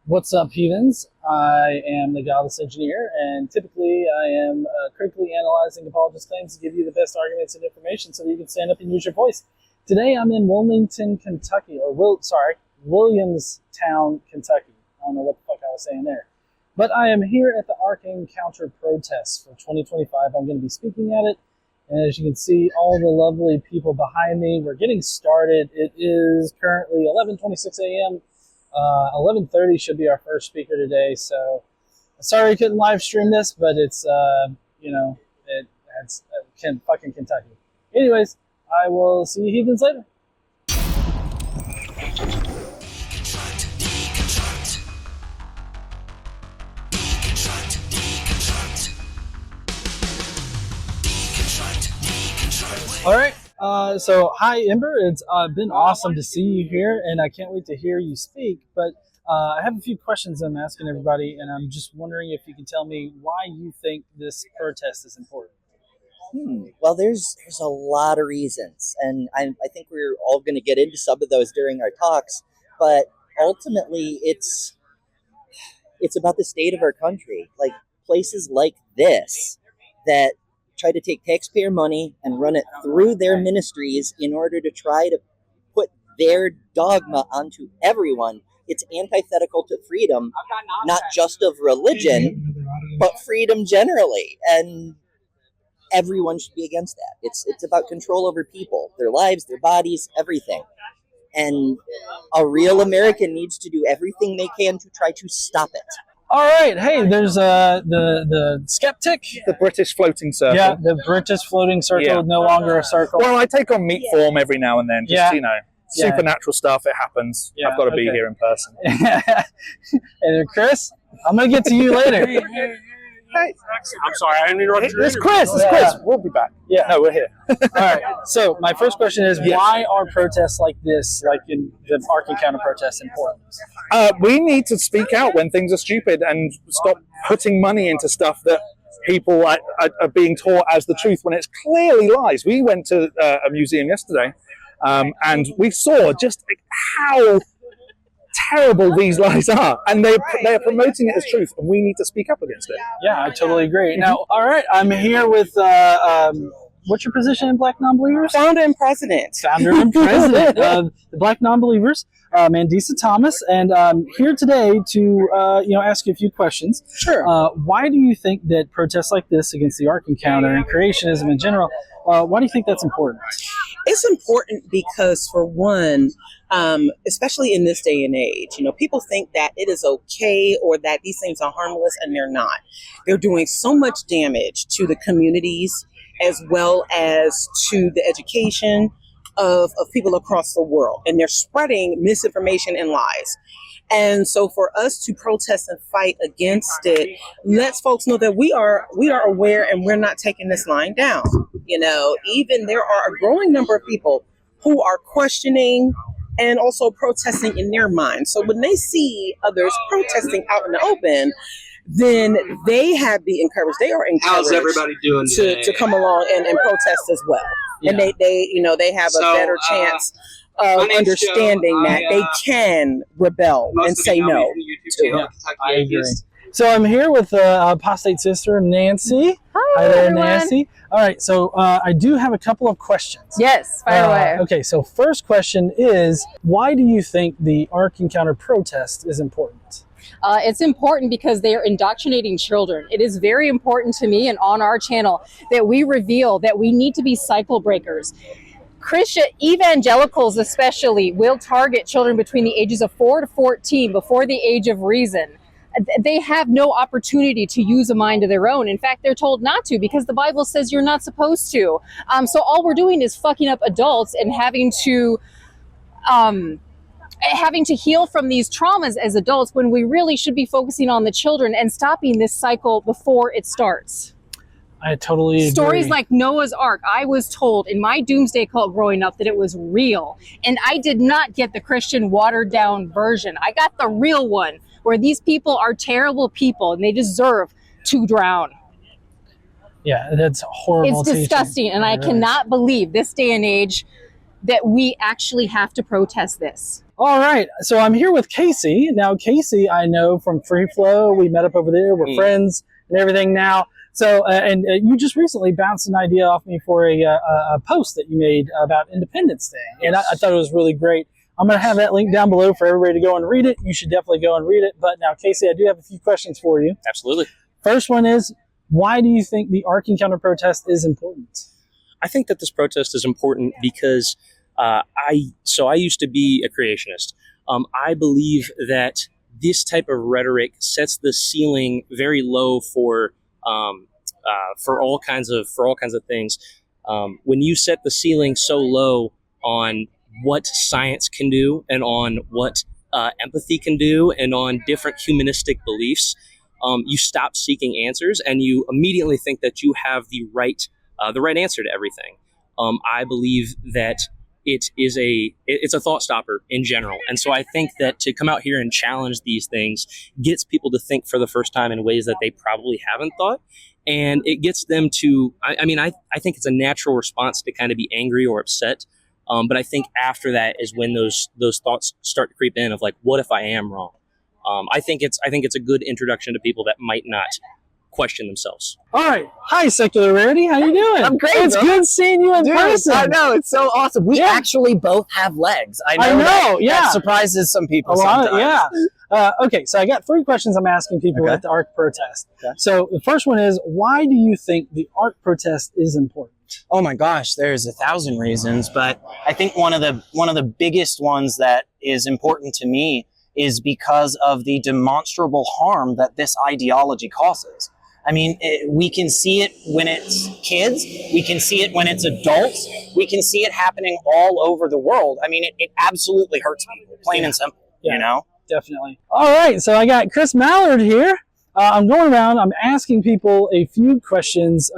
What's up, heathens? I am the Godless engineer, and typically I am critically analyzing apologist claims to give you the best arguments and information so that you can stand up and use your voice. Today I'm in Wilmington, Kentucky, Williamstown, Kentucky. I don't know what the fuck I was saying there. But I am here at the Ark Encounter Protesst for 2025. I'm going to be speaking at it. And as you can see, all the lovely people behind me, we're getting started. It is currently 11:26 a.m. 11:30 should be our first speaker today. So sorry I couldn't live stream this, but it's, it's fucking Kentucky. Anyways, I will see you heathens later. All right. So hi, Ember. It's been awesome to see you here, and I can't wait to hear you speak. But I have a few questions I'm asking everybody, and I'm just wondering if you can tell me why you think this protest is important. Well, there's a lot of reasons, and I think we're all going to get into some of those during our talks. But ultimately, it's about the state of our country. Like places like this that try to take taxpayer money and run it through their ministries in order to try to put their dogma onto everyone. It's antithetical to freedom, not just of religion, but freedom generally. And everyone should be against that. It's about control over people, their lives, their bodies, everything. And a real American needs to do everything they can to try to stop it. All right. Hey, there's the skeptic. The British floating circle. Yeah, the British floating circle, no longer a circle. Well, I take on meat form every now and then. Just, supernatural stuff. It happens. I've got to be here in person. And Chris, I'm going to get to you later. Hey. I'm sorry, I didn't interrupt you. It's Chris. It's Chris. We'll be back. Yeah. No, we're here. All right. So my first question is, why are protests like this, like in the Ark Encounter Protesst, important? We need to speak out when things are stupid and stop putting money into stuff that people are being taught as the truth when it's clearly lies. We went to a museum yesterday and we saw just how terrible these lies are, and they're promoting it as truth, and we need to speak up against it. Yeah, I totally agree. Now, all right, I'm here with what's your position in Black Nonbelievers? Founder and president. Founder and president of the Black Nonbelievers, Mandisa Thomas, and I'm here today to ask you a few questions. Sure. Why do you think that protests like this against the Ark Encounter and creationism in general, why do you think that's important? It's important because, for one, especially in this day and age, people think that it is okay or that these things are harmless, and they're not. They're doing so much damage to the communities as well as to the education of people across the world, and they're spreading misinformation and lies. And so for us to protest and fight against it lets folks know that we are aware and we're not taking this line down. Even there are a growing number of people who are questioning and also protesting in their minds. So when they see others protesting out in the open, then they are encouraged How's everybody doing to come along and protest as well. Yeah. And they have a better chance of understanding that they can rebel and say no to it. I agree. So I'm here with apostate sister Nancy. Hi there, everyone. Nancy. All right, so I do have a couple of questions. Yes, fire away. Okay, so first question is, why do you think the Ark Encounter Protesst is important? It's important because they are indoctrinating children. It is very important to me and on our channel that we reveal that we need to be cycle breakers. Christian evangelicals especially will target children between the ages of 4 to 14 before the age of reason. They have no opportunity to use a mind of their own. In fact, they're told not to because the Bible says you're not supposed to. So all we're doing is fucking up adults and having to heal from these traumas as adults when we really should be focusing on the children and stopping this cycle before it starts. I totally agree. Stories like Noah's Ark. I was told in my doomsday cult growing up that it was real. And I did not get the Christian watered down version. I got the real one where these people are terrible people and they deserve to drown. Yeah, that's horrible. It's disgusting. And I cannot believe this day and age that we actually have to protest this. All right, so I'm here with Casey. Now, Casey, I know from Free Flow. We met up over there. We're friends and everything now. So, and you just recently bounced an idea off me for a post that you made about Independence Day, and I thought it was really great. I'm going to have that link down below for everybody to go and read it. You should definitely go and read it. But now, Casey, I do have a few questions for you. Absolutely. First one is, why do you think the Ark Encounter Protesst is important? I think that this protest is important because I used to be a creationist. I believe that this type of rhetoric sets the ceiling very low for all kinds of things. When you set the ceiling so low on what science can do and on what empathy can do and on different humanistic beliefs, you stop seeking answers and you immediately think that you have the right answer to everything. I believe that it's a thought stopper in general. And so I think that to come out here and challenge these things gets people to think for the first time in ways that they probably haven't thought. And it gets them to, I think it's a natural response to kind of be angry or upset. But I think after that is when those thoughts start to creep in of like, what if I am wrong? I think it's a good introduction to people that might not question themselves. All right. Hi, Secular Rarity. How you doing? I'm great, It's bro. good seeing you in person. I know, it's so awesome. We actually both have legs. I know, that surprises some people sometimes. Okay, so I got 3 questions I'm asking people at the Ark Protest. Okay. So the first one is, why do you think the Ark Protest is important? Oh my gosh, there's 1,000 reasons, but I think one of the biggest ones that is important to me is because of the demonstrable harm that this ideology causes. I mean, we can see it when it's kids, we can see it when it's adults, we can see it happening all over the world. I mean, it absolutely hurts people, plain and simple, you know? Definitely. All right, so I got Chris Mallard here. I'm going around, I'm asking people a few questions,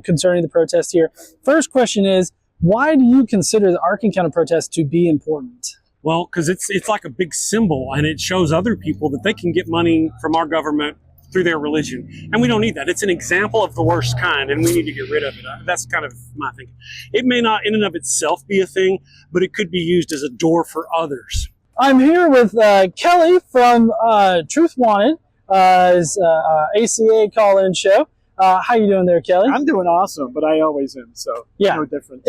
concerning the protest here. First question is, why do you consider the Ark Encounter Protest to be important? Well, because it's like a big symbol, and it shows other people that they can get money from our government through their religion. And we don't need that. It's an example of the worst kind, and we need to get rid of it. That's kind of my thinking. It may not in and of itself be a thing, but it could be used as a door for others. I'm here with Kelly from Truth Wanted, his ACA call-in show. How you doing there, Kelly? I'm doing awesome, but I always am, so no difference.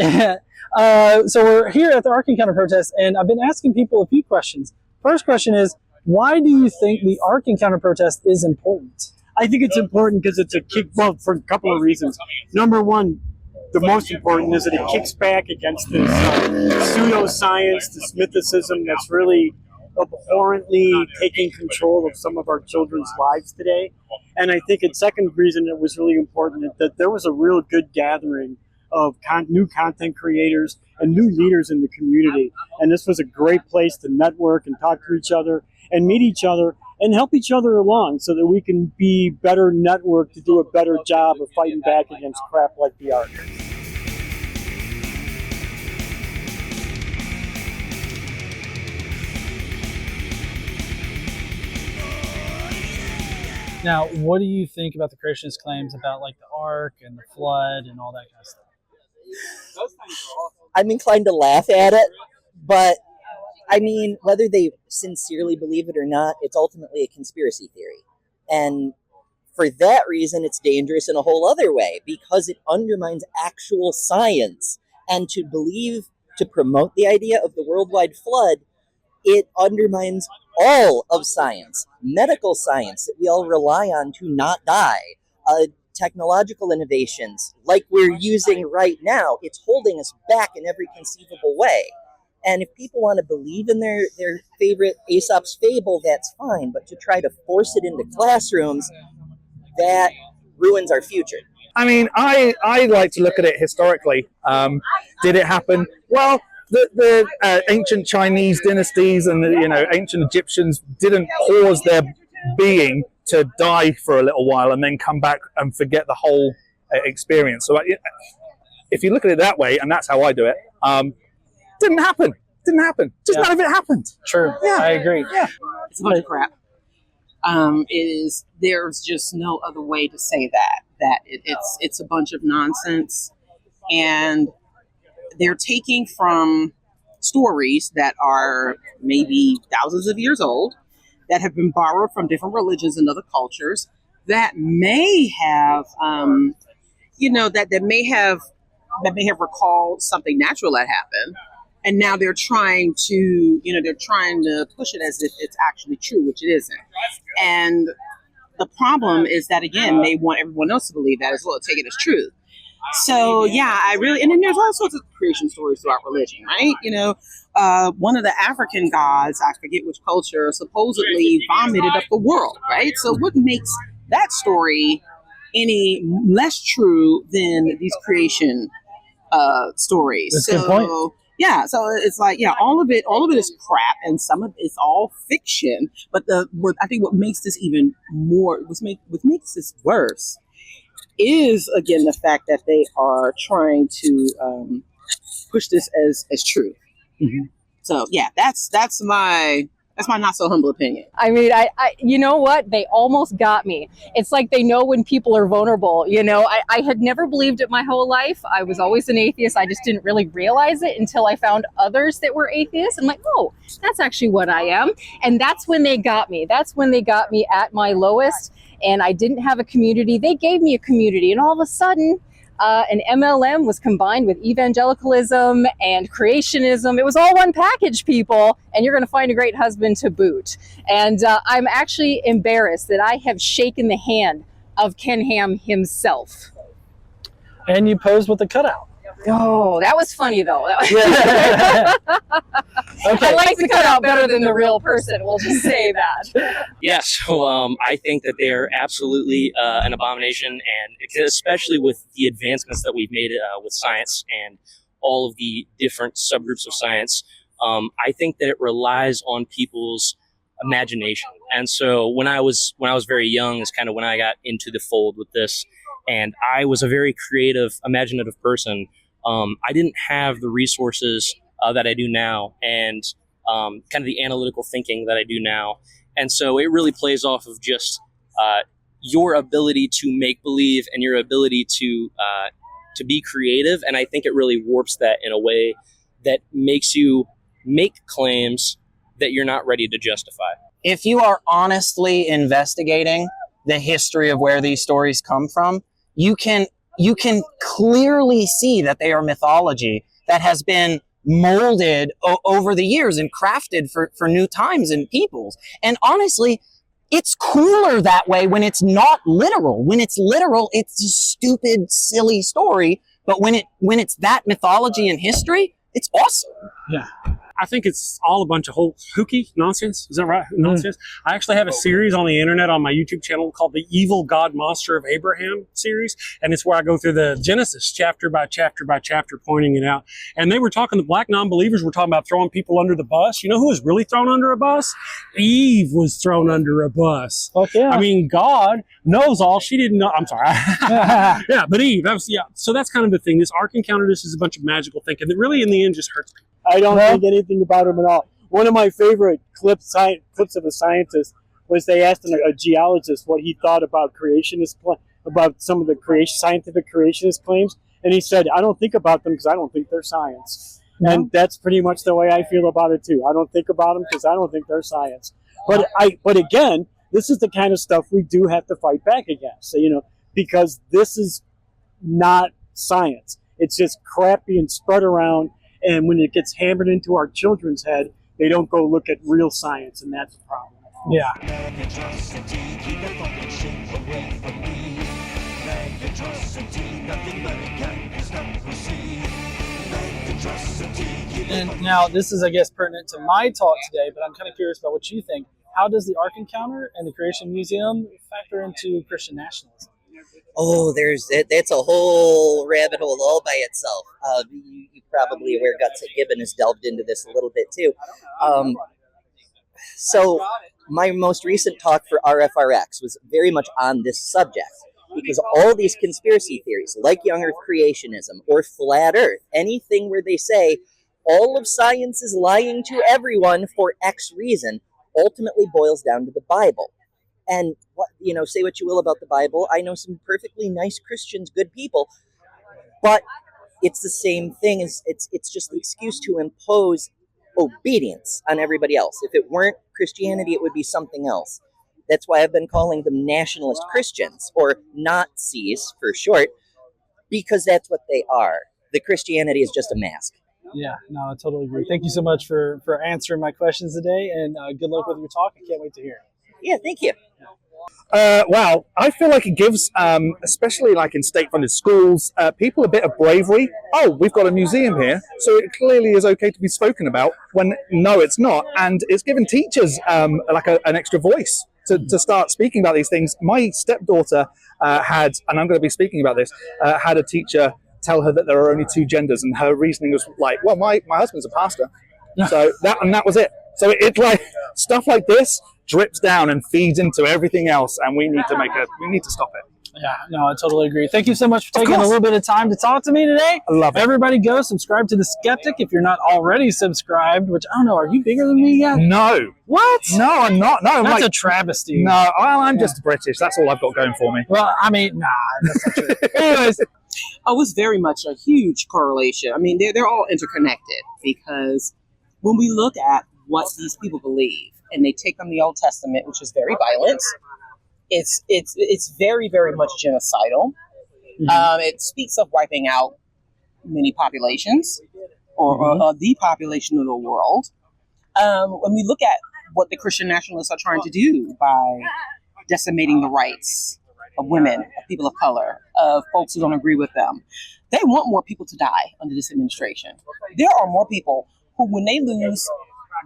So we're here at the Ark Encounter Protest, and I've been asking people a few questions. First question is, why do you think the Ark Encounter Protest is important? I think it's important because it's for a couple of reasons. Number one, the most important is that it kicks back against this pseudoscience, this mythicism that's really abhorrently taking control of some of our children's lives today. And I think a second reason it was really important is that there was a real good gathering of new content creators and new leaders in the community. And this was a great place to network and talk to each other and meet each other and help each other along so that we can be better networked to do a better job of fighting back against crap like the Ark. Now, what do you think about the creationist claims about like the Ark and the flood and all that kind of stuff? I'm inclined to laugh at it, but I mean, whether they sincerely believe it or not, it's ultimately a conspiracy theory. And for that reason, it's dangerous in a whole other way, because it undermines actual science. And to promote the idea of the worldwide flood, it undermines all of science, medical science that we all rely on to not die, technological innovations like we're using right now. It's holding us back in every conceivable way. And if people want to believe in their favorite Aesop's fable, that's fine. But to try to force it into classrooms, that ruins our future. I mean, I like to look at it historically. Did it happen? Well, the ancient Chinese dynasties and the ancient Egyptians didn't pause their being to die for a little while and then come back and forget the whole experience. So if you look at it that way, and that's how I do it, didn't happen. Just none of it happened. True. Yeah, I agree. Yeah, It's a bunch of crap. There's just no other way to say that it's a bunch of nonsense, and they're taking from stories that are maybe thousands of years old, that have been borrowed from different religions and other cultures, that may have, that may have recalled something natural that happened, and now they're trying to, push it as if it's actually true, which it isn't. And the problem is that, again, they want everyone else to believe that as well, take it as truth. So yeah, and then there's all sorts of creation stories throughout religion, right? One of the African gods, I forget which culture, supposedly vomited up the world, right? So what makes that story any less true than these creation stories? That's a good point. Yeah, so it's like, all of it is crap, and some of it's all fiction. But I think what makes this even more, what makes this worse, is again the fact that they are trying to push this as truth. Mm-hmm. So yeah, that's my not so humble opinion. I mean, I you know what? They almost got me. It's like they know when people are vulnerable. I had never believed it my whole life. I was always an atheist. I just didn't really realize it until I found others that were atheists. I'm like, oh, that's actually what I am. And that's when they got me. That's when they got me at my lowest. And I didn't have a community. They gave me a community. And all of a sudden, an MLM was combined with evangelicalism and creationism. It was all one package, people, and you're going to find a great husband to boot. And I'm actually embarrassed that I have shaken the hand of Ken Ham himself. And you posed with a cutout. Oh, that was funny, though. Yeah. Okay. I like the cutout better than the real person. We'll just say that. Yeah, so I think that they're absolutely an abomination, and especially with the advancements that we've made with science and all of the different subgroups of science, I think that it relies on people's imagination. And so when I was very young is kind of when I got into the fold with this, and I was a very creative, imaginative person. I didn't have the resources that I do now, and kind of the analytical thinking that I do now. And so it really plays off of just your ability to make believe and your ability to be creative. And I think it really warps that in a way that makes you make claims that you're not ready to justify. If you are honestly investigating the history of where these stories come from, you can clearly see that they are mythology that has been molded over the years and crafted for new times and peoples. And honestly, it's cooler that way when it's not literal. When it's literal, it's a stupid, silly story. But when it's that mythology and history, it's awesome. Yeah. I think it's all a bunch of whole hooky nonsense. Is that right? Nonsense. I actually have a series on the internet on my YouTube channel called the Evil God Monster of Abraham series. And it's where I go through the Genesis chapter by chapter by chapter, pointing it out. And they were talking, the black non-believers were talking about throwing people under the bus. You know who was really thrown under a bus? Eve was thrown under a bus. Fuck yeah. I mean, God knows all. She didn't know. I'm sorry. Yeah, but Eve. So that's kind of the thing. This Ark Encounter, this is a bunch of magical thinking that really in the end just hurts people. I don't think anything about him at all. One of my favorite clips of a scientist was they asked a geologist what he thought about about some of the scientific creationist claims, and he said, "I don't think about them because I don't think they're science." No. And that's pretty much the way I feel about it too. I don't think about them because I don't think they're science. But again, this is the kind of stuff we do have to fight back against. So, because this is not science. It's just crap being spread around. And when it gets hammered into our children's head, they don't go look at real science, and that's the problem. Yeah. And now this is, I guess, pertinent to my talk today, but I'm kind of curious about what you think. How does the Ark Encounter and the Creation Museum factor into Christian nationalism? Oh, that's a whole rabbit hole all by itself. You probably aware Guts Gibbon has delved into this a little bit too. So my most recent talk for RFRX was very much on this subject, because all these conspiracy theories, like young Earth creationism or flat Earth, anything where they say all of science is lying to everyone for X reason, ultimately boils down to the Bible. And say what you will about the Bible. I know some perfectly nice Christians, good people, but it's the same thing as it's just the excuse to impose obedience on everybody else. If it weren't Christianity, it would be something else. That's why I've been calling them nationalist Christians, or Nazis for short, because that's what they are. The Christianity is just a mask. Yeah, no, I totally agree. Thank you so much for answering my questions today, and good luck with your talk. I can't wait to hear it. Yeah, thank you. Wow, I feel like it gives, especially like in state-funded schools, people a bit of bravery. Oh, we've got a museum here, so it clearly is okay to be spoken about, when no, it's not. And it's given teachers like an extra voice to start speaking about these things. My stepdaughter had, and I'm going to be speaking about this, had a teacher tell her that there are only two genders, and her reasoning was like, well, my husband's a pastor. So that was it. So it's like stuff like this drips down and feeds into everything else, and we need to stop it. Yeah, no, I totally agree. Thank you so much for taking a little bit of time to talk to me today. I love it. Everybody go subscribe to The Skeptic if you're not already subscribed, which I don't know, are you bigger than me yet? No. What? No, I'm not. No, That's a travesty. No, well, I'm just British. That's all I've got going for me. Well, I mean, nah, that's not true. Anyways. Oh, it's very much a huge correlation. I mean, they're all interconnected, because when we look at what these people believe, and they take from the Old Testament, which is very violent, it's very, very much genocidal. Mm-hmm. It speaks of wiping out many populations, or the population of the world. When we look at what the Christian nationalists are trying to do by decimating the rights of women, of people of color, of folks who don't agree with them, they want more people to die under this administration. There are more people who, when they lose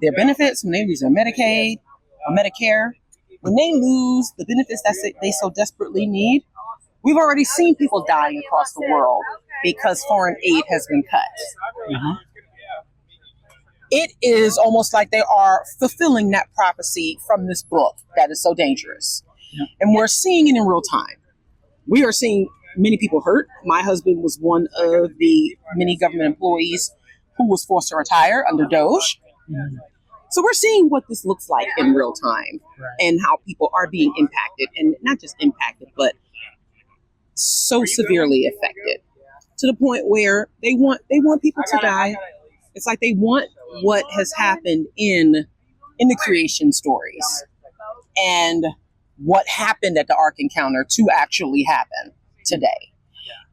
their benefits, when they lose their Medicaid or Medicare, when they lose the benefits that they so desperately need, we've already seen people dying across the world because foreign aid has been cut. Mm-hmm. It is almost like they are fulfilling that prophecy from this book that is so dangerous. Yeah. And we're seeing it in real time. We are seeing many people hurt. My husband was one of the many government employees who was forced to retire under Doge. Mm-hmm. So we're seeing what this looks like in real time, and how people are being impacted, and not just impacted, but so severely affected, to the point where they want people to die. It's like they want what has happened in the creation stories and what happened at the Ark Encounter to actually happen today.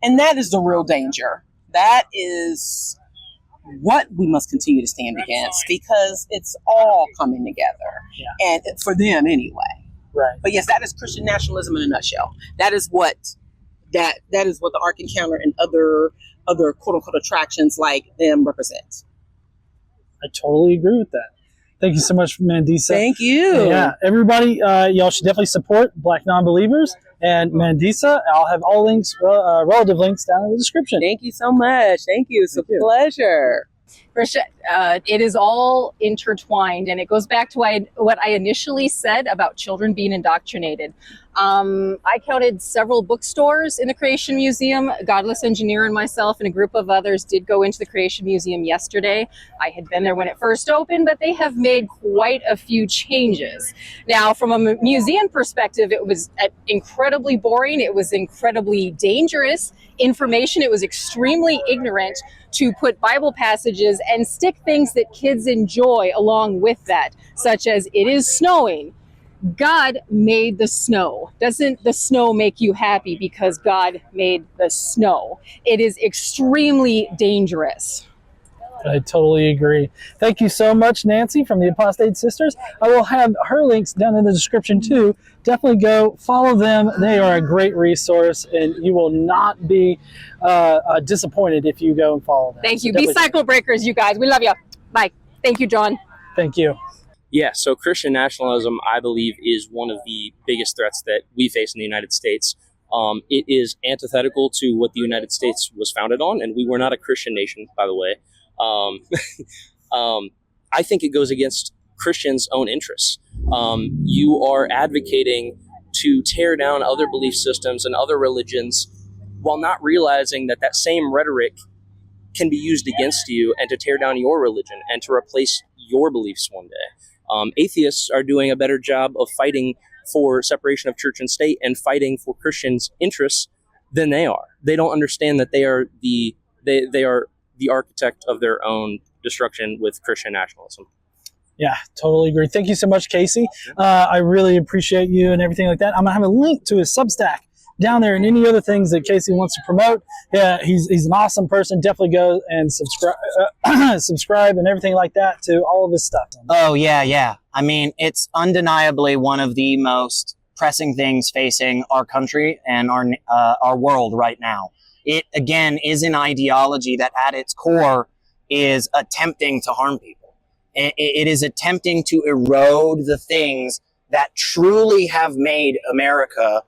And that is the real danger. That is what we must continue to stand against, because it's all coming together, and for them anyway. Right. But yes, that is Christian nationalism in a nutshell. That is what that is what the Ark Encounter and other quote unquote attractions like them represent. I totally agree with that. Thank you so much, Mandisa. Thank you. Yeah, everybody, y'all should definitely support Black non-believers and Mandisa. I'll have all links, relative links, down in the description. Thank you so much. Thank you. It's a pleasure. It is all intertwined, and it goes back to what I initially said about children being indoctrinated. I counted several bookstores in the Creation Museum. Godless Engineer and myself and a group of others did go into the Creation Museum yesterday. I had been there when it first opened, but they have made quite a few changes. Now, from a museum perspective, it was incredibly boring. It was incredibly dangerous information. It was extremely ignorant to put Bible passages and stick things that kids enjoy along with that, such as it is snowing. God made the snow. Doesn't the snow make you happy because God made the snow? It is extremely dangerous. I totally agree. Thank you so much, Nancy from the Apostate Sisters. I will have her links down in the description too. Definitely go follow them. They are a great resource, and you will not be disappointed if you go and follow them. Thank you. Be cycle breakers, you guys. We love you. Bye. Thank you, John. Thank you. Yeah, so Christian nationalism, I believe, is one of the biggest threats that we face in the United States. It is antithetical to what the United States was founded on, and we were not a Christian nation, by the way. I think it goes against Christians' own interests. You are advocating to tear down other belief systems and other religions while not realizing that that same rhetoric can be used against you and to tear down your religion and to replace your beliefs one day. Atheists are doing a better job of fighting for separation of church and state and fighting for Christians' interests than they are. They don't understand that they are the they are the architect of their own destruction with Christian nationalism. Yeah, totally agree. Thank you so much, Casey. I really appreciate you and everything like that. I'm going to have a link to his Substack down there and any other things that Casey wants to promote. Yeah, he's an awesome person. Definitely go and subscribe and everything like that to all of his stuff. Oh, yeah. I mean, it's undeniably one of the most pressing things facing our country and our world right now. It, again, is an ideology that at its core is attempting to harm people. It is attempting to erode the things that truly have made America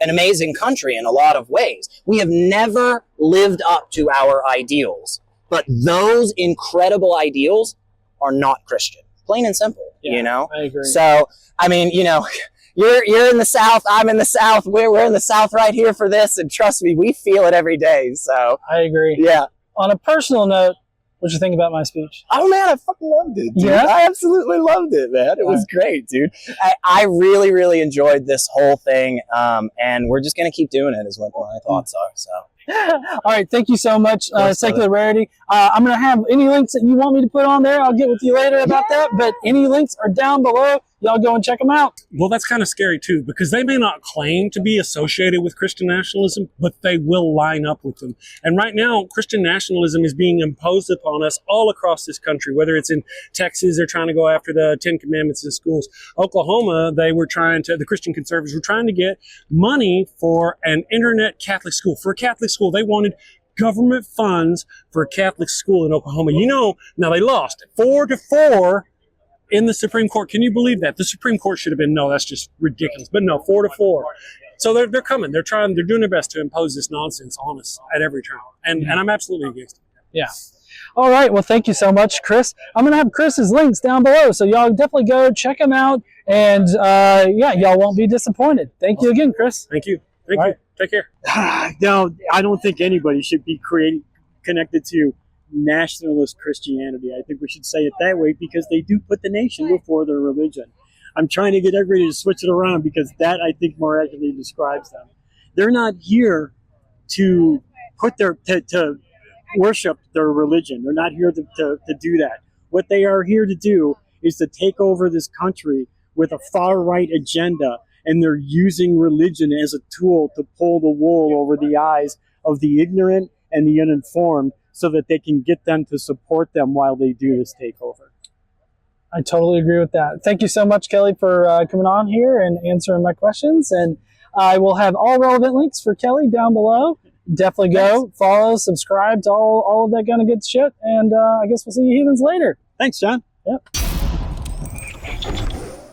an amazing country in a lot of ways. We have never lived up to our ideals, but those incredible ideals are not Christian. Plain and simple, you know? I agree. So, I mean, you know, you're in the South, I'm in the South, we're in the South right here for this, and trust me, we feel it every day, so. I agree. Yeah. On a personal note, what'd you think about my speech? Oh man, I fucking loved it, dude. Yeah? I absolutely loved it, man. It was great, dude. I really, really enjoyed this whole thing, and we're just gonna keep doing it is what my thoughts are, so. All right, thank you so much, Secular Rarity. I'm going to have any links that you want me to put on there. I'll get with you later about that, but any links are down below. Y'all go and check them out. Well, that's kind of scary too, because they may not claim to be associated with Christian nationalism, but they will line up with them. And right now, Christian nationalism is being imposed upon us all across this country, whether it's in Texas, they're trying to go after the 10 Commandments in schools. Oklahoma, the Christian conservatives were trying to get money for an internet Catholic school. For a Catholic school, they wanted government funds for a Catholic school in Oklahoma. You know, now they lost 4-4 in the Supreme Court. Can you believe that? The Supreme Court should have been, no, that's just ridiculous. But no, 4-4. So they're coming. They're doing their best to impose this nonsense on us at every turn. And I'm absolutely against it. Yeah. All right. Well, thank you so much, Chris. I'm going to have Chris's links down below, so y'all definitely go check them out. And yeah, y'all won't be disappointed. Thank you again, Chris. Thank you. Thank you. Take care. Now, I don't think anybody should be connected to nationalist Christianity. I think we should say it that way because they do put the nation before their religion. I'm trying to get everybody to switch it around because that, I think, more accurately describes them. They're not here to to worship their religion. They're not here to do that. What they are here to do is to take over this country with a far-right agenda, and they're using religion as a tool to pull the wool over the eyes of the ignorant and the uninformed so that they can get them to support them while they do this takeover. I totally agree with that. Thank you so much, Kelly, for coming on here and answering my questions. And I will have all relevant links for Kelly down below. Definitely go, follow, subscribe to all of that kind of good shit. And I guess we'll see you heathens later. Thanks, John. Yep.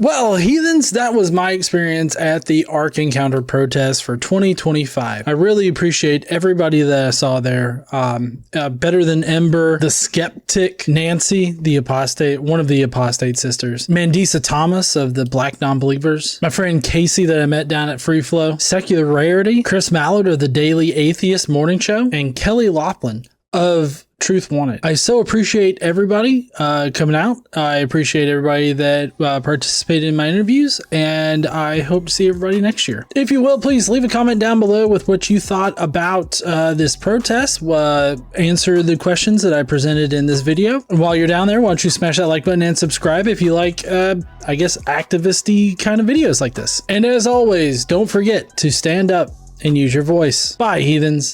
Well, heathens, that was my experience at the Ark Encounter Protesst for 2025. I really appreciate everybody that I saw there. Better Than Ember, the Skeptic, Nancy, the apostate, one of the apostate sisters, Mandisa Thomas of the Black Non-Believers, my friend Casey that I met down at Free Flow, Secular Rarity, Chris Mallard of the Daily Atheist Morning Show, and Kelly Laughlin of Truth Wanted. I so appreciate everybody coming out. I appreciate everybody that participated in my interviews, and I hope to see everybody next year. If you will, please leave a comment down below with what you thought about this protest. Answer the questions that I presented in this video. And while you're down there, why don't you smash that like button and subscribe if you like, I guess, activist-y kind of videos like this. And as always, don't forget to stand up and use your voice. Bye, heathens.